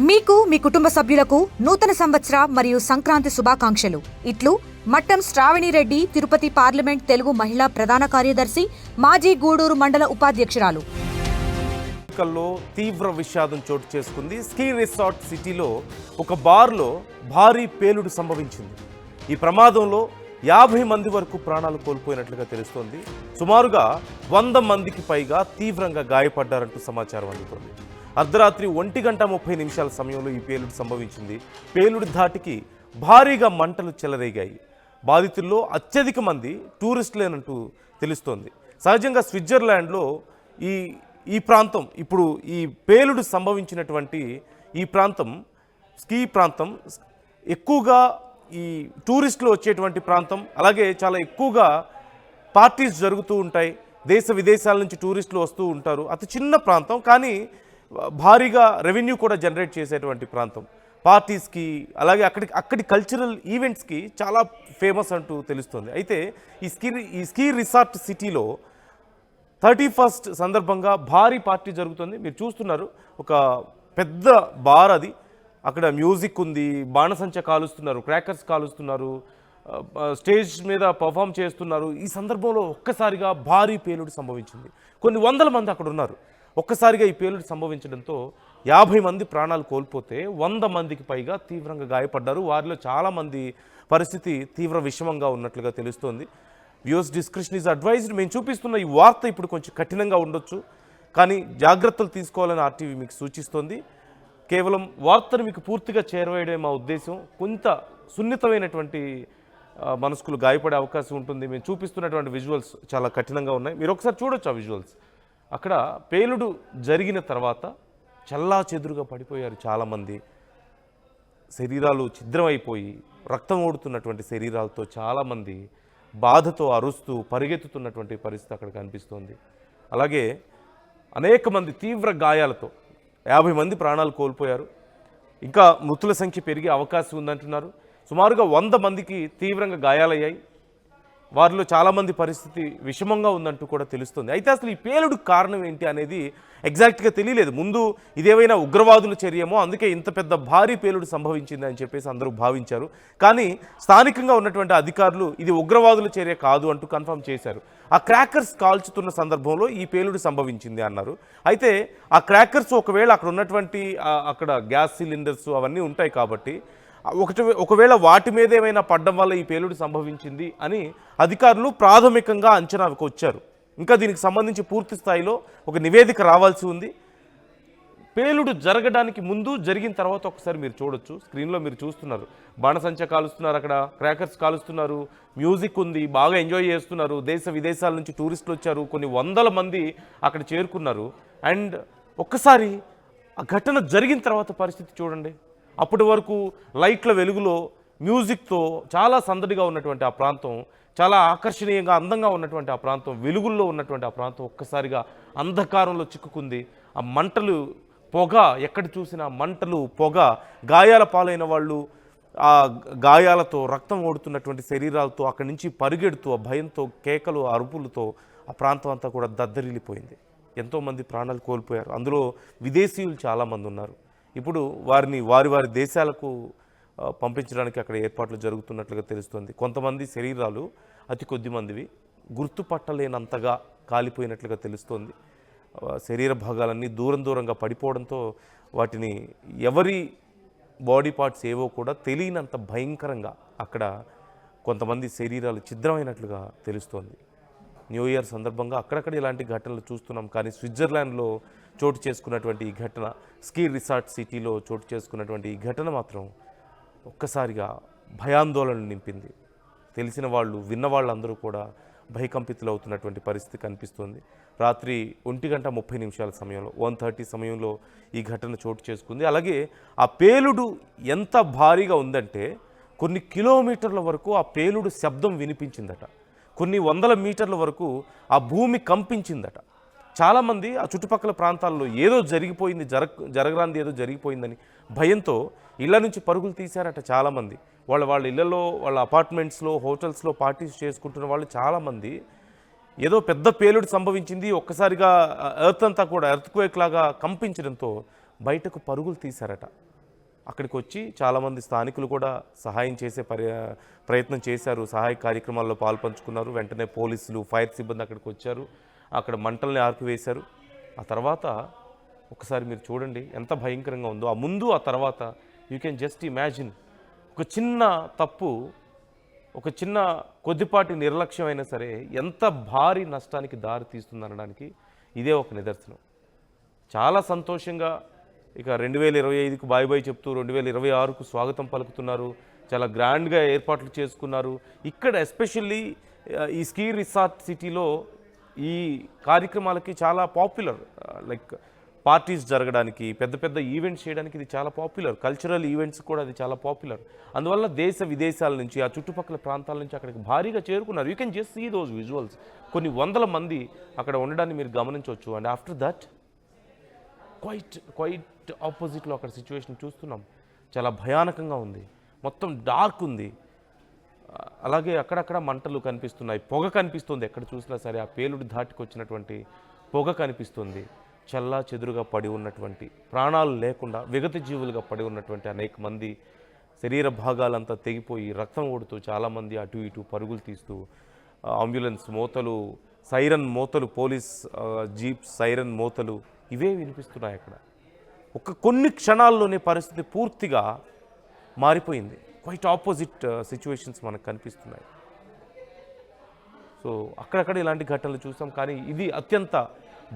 మీకు మీ కుటుంబ సభ్యులకు నూతన సంవత్సర మరియు సంక్రాంతి శుభాకాంక్షలు. ఇట్లు మట్టం శ్రావణి రెడ్డి, తిరుపతి పార్లమెంట్ తెలుగు మహిళా ప్రధాన కార్యదర్శి, మాజీ గూడూరు మండల ఉపాధ్యక్షురాలు. తీవ్ర విషాదం చోటు చేసుకుంది. స్కీ రిసార్ట్ సిటీలో ఒక బార్లో భారీ పేలుడు సంభవించింది. ఈ ప్రమాదంలో 50 మంది వరకు ప్రాణాలు కోల్పోయినట్లుగా తెలుస్తోంది. సుమారుగా 100 మందికి పైగా తీవ్రంగా గాయపడ్డారంటూ సమాచారం అందుతోంది. అర్ధరాత్రి 1:30 సమయంలో ఈ పేలుడు సంభవించింది. పేలుడు ధాటికి భారీగా మంటలు చెలరేగాయి. బాధితుల్లో అత్యధిక మంది టూరిస్టులేనంటూ తెలుస్తోంది. సహజంగా స్విట్జర్లాండ్లో ఈ ప్రాంతం, ఇప్పుడు ఈ పేలుడు సంభవించినటువంటి ఈ ప్రాంతం స్కీ ప్రాంతం, ఎక్కువగా ఈ టూరిస్టులు వచ్చేటువంటి ప్రాంతం. అలాగే చాలా ఎక్కువగా పార్టీస్ జరుగుతూ ఉంటాయి. దేశ విదేశాల నుంచి టూరిస్టులు వస్తూ ఉంటారు. అతి చిన్న ప్రాంతం, కానీ భారీగా రెవెన్యూ కూడా జనరేట్ చేసేటువంటి ప్రాంతం. పార్టీస్కి, అలాగే అక్కడి కల్చరల్ ఈవెంట్స్కి చాలా ఫేమస్ అంటూ తెలుస్తుంది. అయితే ఈ స్కీ రిసార్ట్ సిటీలో 31st సందర్భంగా భారీ పార్టీ జరుగుతుంది. మీరు చూస్తున్నారు, ఒక పెద్ద బార్ అది. అక్కడ మ్యూజిక్ ఉంది, బాణసంచ కాలుస్తున్నారు, క్రాకర్స్ కాలుస్తున్నారు, స్టేజ్ మీద పర్ఫామ్ చేస్తున్నారు. ఈ సందర్భంలో ఒక్కసారిగా భారీ పేలుడు సంభవించింది. కొన్ని వందల మంది అక్కడ ఉన్నారు. ఒక్కసారిగా ఈ పేలుడు సంభవించడంతో 50 మంది ప్రాణాలు కోల్పోతే 100 మందికి పైగా తీవ్రంగా గాయపడ్డారు. వారిలో చాలామంది పరిస్థితి తీవ్ర విషమంగా ఉన్నట్లుగా తెలుస్తోంది. Views description is advised. మేము చూపిస్తున్న ఈ వార్త ఇప్పుడు కొంచెం కఠినంగా ఉండొచ్చు, కానీ జాగ్రత్తలు తీసుకోవాలని ఆర్టీవీ మీకు సూచిస్తోంది. కేవలం వార్తను మీకు పూర్తిగా చేరవేయడమే మా ఉద్దేశం. కొంత సున్నితమైనటువంటి మనస్కులు గాయపడే అవకాశం ఉంటుంది. మేము చూపిస్తున్నటువంటి విజువల్స్ చాలా కఠినంగా ఉన్నాయి. మీరు ఒకసారి చూడొచ్చు ఆ విజువల్స్. అక్కడ పేలుడు జరిగిన తర్వాత చల్లా చెదురుగా పడిపోయారు చాలామంది. శరీరాలు ఛిద్రమైపోయి రక్తం ఓడుతున్నటువంటి శరీరాలతో చాలామంది బాధతో అరుస్తూ పరిగెత్తుతున్నటువంటి పరిస్థితి అక్కడ కనిపిస్తోంది. అలాగే అనేక మంది తీవ్ర గాయాలతో 50 మంది ప్రాణాలు కోల్పోయారు. ఇంకా మృతుల సంఖ్య పెరిగే అవకాశం ఉందంటున్నారు. సుమారుగా 100 మందికి తీవ్రంగా గాయాలయ్యాయి. వారిలో చాలామంది పరిస్థితి విషమంగా ఉందంటూ కూడా తెలుస్తుంది. అయితే అసలు ఈ పేలుడు కారణం ఏంటి అనేది ఎగ్జాక్ట్గా తెలియలేదు. ముందు ఇదేమైనా ఉగ్రవాదుల చర్యమో, అందుకే ఇంత పెద్ద భారీ పేలుడు సంభవించింది అని చెప్పేసి అందరూ భావించారు. కానీ స్థానికంగా ఉన్నటువంటి అధికారులు ఇది ఉగ్రవాదుల చర్య కాదు అంటూ కన్ఫర్మ్ చేశారు. ఆ క్రాకర్స్ కాల్చుతున్న సందర్భంలో ఈ పేలుడు సంభవించింది అన్నారు. అయితే ఆ క్రాకర్స్ ఒకవేళ అక్కడ ఉన్నటువంటి అక్కడ గ్యాస్ సిలిండర్స్ అవన్నీ ఉంటాయి కాబట్టి ఒకవేళ వాటి మీద ఏమైనా పడ్డం వల్ల ఈ పేలుడు సంభవించింది అని అధికారులు ప్రాథమికంగా అంచనాకు వచ్చారు. ఇంకా దీనికి సంబంధించి పూర్తి స్థాయిలో ఒక నివేదిక రావాల్సి ఉంది. పేలుడు జరగడానికి ముందు, జరిగిన తర్వాత ఒకసారి మీరు చూడొచ్చు. స్క్రీన్లో మీరు చూస్తున్నారు, బాణసంచ కాలుస్తున్నారు, అక్కడ క్రాకర్స్ కాలుస్తున్నారు, మ్యూజిక్ ఉంది, బాగా ఎంజాయ్ చేస్తున్నారు. దేశ విదేశాల నుంచి టూరిస్టులు వచ్చారు, కొన్ని వందల మంది అక్కడ చేరుకున్నారు. అండ్ ఒక్కసారి ఆ ఘటన జరిగిన తర్వాత పరిస్థితి చూడండి. అప్పటి వరకు లైట్ల వెలుగులో మ్యూజిక్తో చాలా సందడిగా ఉన్నటువంటి ఆ ప్రాంతం, చాలా ఆకర్షణీయంగా అందంగా ఉన్నటువంటి ఆ ప్రాంతం, వెలుగుల్లో ఉన్నటువంటి ఆ ప్రాంతం ఒక్కసారిగా అంధకారంలో చిక్కుకుంది. ఆ మంటలు, పొగ, ఎక్కడ చూసినా మంటలు, పొగ, గాయాల పాలైన వాళ్ళు ఆ గాయాలతో రక్తం ఓడుతున్నటువంటి శరీరాలతో అక్కడి నుంచి పరిగెడుతూ ఆ భయంతో, కేకలు, అరుపులతో ఆ ప్రాంతం అంతా కూడా దద్దరిల్లిపోయింది. ఎంతోమంది ప్రాణాలు కోల్పోయారు. అందులో విదేశీయులు చాలామంది ఉన్నారు. ఇప్పుడు వారిని వారి దేశాలకు పంపించడానికి అక్కడ ఏర్పాట్లు జరుగుతున్నట్లుగా తెలుస్తుంది. కొంతమంది శరీరాలు, అతి కొద్ది మందివి, గుర్తుపట్టలేనంతగా కాలిపోయినట్లుగా తెలుస్తోంది. శరీర భాగాలన్నీ దూరంగా పడిపోవడంతో వాటిని ఎవరి బాడీ పార్ట్స్ ఏవో కూడా తెలియనంత భయంకరంగా అక్కడ కొంతమంది శరీరాలు ఛిద్రమైనట్లుగా తెలుస్తోంది. న్యూ ఇయర్ సందర్భంగా అక్కడక్కడ ఇలాంటి ఘటనలు చూస్తున్నాం. కానీ స్విట్జర్లాండ్లో చోటు చేసుకున్నటువంటి ఈ ఘటన, స్కీ రిసార్ట్ సిటీలో చోటు చేసుకున్నటువంటి ఈ ఘటన మాత్రం ఒక్కసారిగా భయాందోళనలు నింపింది. తెలిసిన వాళ్ళు, విన్న వాళ్ళందరూ కూడా భయకంపితులు అవుతున్నటువంటి పరిస్థితి కనిపిస్తోంది. రాత్రి 1:30 సమయంలో, 1:30 సమయంలో ఈ ఘటన చోటు చేసుకుంది. అలాగే ఆ పేలుడు ఎంత భారీగా ఉందంటే కొన్ని కిలోమీటర్ల వరకు ఆ పేలుడు శబ్దం వినిపించిందట. కొన్ని వందల మీటర్ల వరకు ఆ భూమి కంపించిందట. చాలామంది ఆ చుట్టుపక్కల ప్రాంతాల్లో ఏదో జరిగిపోయింది, జరగరాంది ఏదో జరిగిపోయిందని భయంతో ఇళ్ల నుంచి పరుగులు తీశారట చాలామంది. వాళ్ళ ఇళ్లలో, వాళ్ళ అపార్ట్మెంట్స్లో, హోటల్స్లో పార్టీస్ చేసుకుంటున్న వాళ్ళు చాలామంది ఏదో పెద్ద పేలుడు సంభవించింది, ఒక్కసారిగా ఎర్త్ అంతా కూడా ఎర్త్క్వేక్ లాగా కంపించడంతో బయటకు పరుగులు తీశారట. అక్కడికి వచ్చి చాలామంది స్థానికులు కూడా సహాయం చేసే ప్రయత్నం చేశారు, సహాయ కార్యక్రమాల్లో పాల్పంచుకున్నారు. వెంటనే పోలీసులు, ఫైర్ సిబ్బంది అక్కడికి వచ్చారు, అక్కడ మంటల్ని ఆర్పివేశారు. ఆ తర్వాత ఒకసారి మీరు చూడండి ఎంత భయంకరంగా ఉందో. ఆ ముందు ఆ తర్వాత యూ కెన్ జస్ట్ ఇమాజిన్. ఒక చిన్న తప్పు, ఒక చిన్న కొద్దిపాటి నిర్లక్ష్యం అయినా సరే ఎంత భారీ నష్టానికి దారి తీస్తుందనడానికి ఇదే ఒక నిదర్శనం. చాలా సంతోషంగా ఇక 2025కు బాయ్ బాయ్ చెప్తూ 2026కు స్వాగతం పలుకుతున్నారు. చాలా గ్రాండ్గా ఏర్పాట్లు చేసుకున్నారు. ఇక్కడ ఎస్పెషల్లీ ఈ స్కీ రిసార్ట్ సిటీలో ఈ కార్యక్రమాలకి చాలా పాపులర్. లైక్ పార్టీస్ జరగడానికి, పెద్ద పెద్ద ఈవెంట్స్ చేయడానికి ఇది చాలా పాపులర్. కల్చరల్ ఈవెంట్స్ కూడా అది చాలా పాపులర్. అందువల్ల దేశ విదేశాల నుంచి, ఆ చుట్టుపక్కల ప్రాంతాల నుంచి అక్కడికి భారీగా చేరుకున్నారు. You can just see those visuals. కొన్ని వందల మంది అక్కడ ఉండడాన్ని మీరు గమనించవచ్చు. అండ్ ఆఫ్టర్ దట్ క్వైట్ ఆపోజిట్లో అక్కడ సిచ్యువేషన్ చూస్తున్నాం. చాలా భయానకంగా ఉంది, మొత్తం డార్క్ ఉంది. అలాగే అక్కడక్కడ మంటలు కనిపిస్తున్నాయి, పొగ కనిపిస్తుంది. ఎక్కడ చూసినా సరే ఆ పేలుడు ధాటికి వచ్చినటువంటి పొగ కనిపిస్తుంది. చల్లా చెదురుగా పడి ఉన్నటువంటి, ప్రాణాలు లేకుండా విగత జీవులుగా పడి ఉన్నటువంటి అనేక మంది శరీర భాగాలంతా తెగిపోయి రక్తం ఓడుతూ చాలామంది అటు ఇటు పరుగులు తీస్తూ, అంబులెన్స్ మోతలు, సైరన్ మోతలు, పోలీస్ జీప్ సైరన్ మోతలు ఇవే వినిపిస్తున్నాయి. అక్కడ కొన్ని క్షణాల్లోనే పరిస్థితి పూర్తిగా మారిపోయింది. క్వైట్ ఆపోజిట్ సిచ్యువేషన్స్ మనకు కనిపిస్తున్నాయి. సో అక్కడక్కడ ఇలాంటి ఘటనలు చూసాం, కానీ ఇది అత్యంత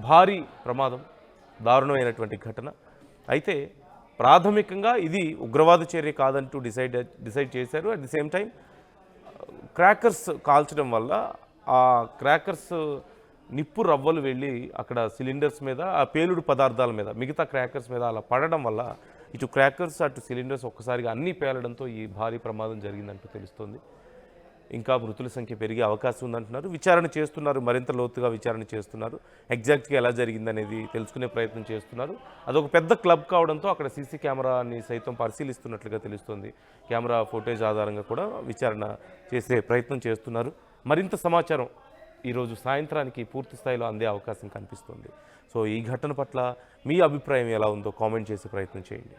భారీ ప్రమాదం, దారుణమైనటువంటి ఘటన. అయితే ప్రాథమికంగా ఇది ఉగ్రవాద చర్య కాదంటూ డిసైడ్ చేశారు. At the same time crackers కాల్చడం వల్ల ఆ క్రాకర్స్ నిప్పు రవ్వలు వెళ్ళి అక్కడ సిలిండర్స్ మీద, ఆ పేలుడు పదార్థాల మీద, మిగతా క్రాకర్స్ మీద అలా పడడం వల్ల ఇటు క్రాకర్స్ అటు సిలిండర్స్ ఒక్కసారిగా అన్నీ పేలడంతో ఈ భారీ ప్రమాదం జరిగిందంటూ తెలుస్తోంది. ఇంకా మృతుల సంఖ్య పెరిగే అవకాశం ఉందంటున్నారు. విచారణ చేస్తున్నారు, మరింత లోతుగా విచారణ చేస్తున్నారు. ఎగ్జాక్ట్గా ఎలా జరిగిందనేది తెలుసుకునే ప్రయత్నం చేస్తున్నారు. అదొక పెద్ద క్లబ్ కావడంతో అక్కడ సీసీ కెమెరాని సైతం పరిశీలిస్తున్నట్లుగా తెలుస్తోంది. కెమెరా ఫుటేజ్ ఆధారంగా కూడా విచారణ చేసే ప్రయత్నం చేస్తున్నారు. మరింత సమాచారం ఈరోజు సాయంత్రానికి పూర్తి స్థాయిలో అందే అవకాశం కనిపిస్తుంది. సో ఈ ఘటన పట్ల మీ అభిప్రాయం ఎలా ఉందో కామెంట్ చేసే ప్రయత్నం చేయండి.